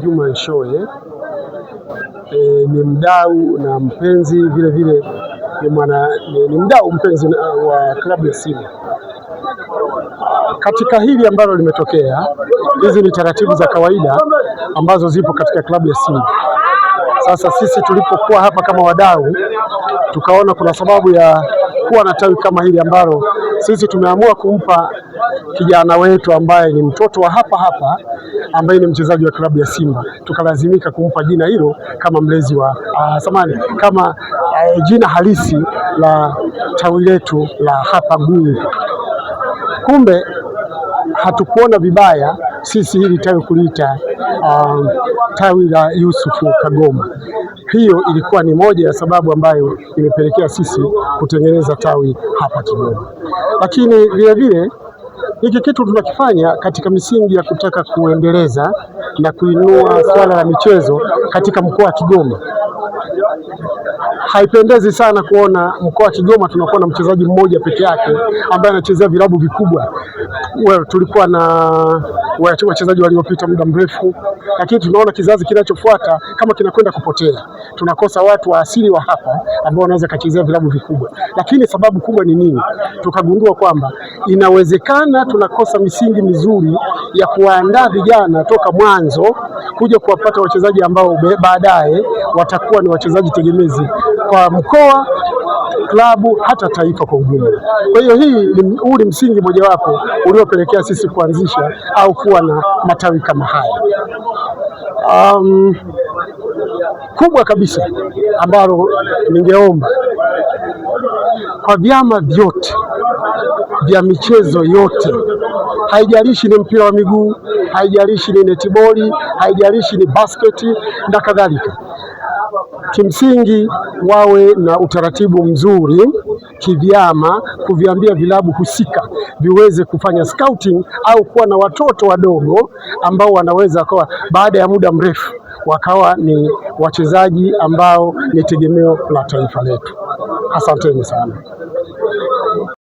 Juma Nshoe ni mdau na mpenzi vile vile ni mdau mpenzi wa klabu ya Simba. Katika hili ambalo limetokea, hizi ni taratibu za kawaida ambazo zipo katika klabu ya Simba. Sasa sisi tulipokuwa hapa kama wadau, tukaona kuna sababu ya kuwa na tawi kama hili ambalo sisi tumeamua kumpa kijana wetu ambaye ni mtoto wa hapa hapa, ambaye ni mchezaji wa klabu ya Simba. Tukalazimika kumpa jina hilo kama mlezi wa kama jina halisi la tawi letu la hapa Gungu. Kumbe hatukuona vibaya sisi hili tawi kuliita tawi la Yusufu Kagoma. Hiyo ilikuwa ni moja ya sababu ambayo imepelekea sisi kutengeneza tawi hapa Kigoma. Lakini vile vile hiki kitu tunakifanya katika misingi ya kutaka kuendeleza na kuinua swala la michezo katika mkoa wa Kigoma. Haipendezi sana kuona mkoa wa Kigoma tunakuwa na mchezaji mmoja peke yake ambaye anachezea vilabu vikubwa. Tulikuwa na wachezaji waliopita muda mrefu, lakini tunaona kizazi kinachofuata kama kinakwenda kupotea. Tunakosa watu wa asili wa hapa ambao wanaweza kuchezea vilabu vikubwa. Lakini sababu kubwa ni nini? Tukagundua kwamba inawezekana tunakosa misingi mizuri ya kuandaa vijana toka mwanzo kuja kuwapata wachezaji ambao baadaye watakuwa ni wachezaji tegemezi kwa mkoa, klabu, hata taifa kwa ujumla. Kwa hiyo huu ni msingi mojawapo uliopelekea sisi kuanzisha au kuwa na matawi kama haya. Kubwa kabisa ambalo ningeomba kwa vyama vyote vya michezo yote, haijalishi ni mpira wa miguu, haijalishi ni netiboli, haijalishi ni basketi na kadhalika, kimsingi wawe na utaratibu mzuri kivyama, kuviambia vilabu husika viweze kufanya scouting au kuwa na watoto wadogo ambao wanaweza kwa baada ya muda mrefu wakawa ni wachezaji ambao ni tegemeo la taifa letu. Asanteni sana.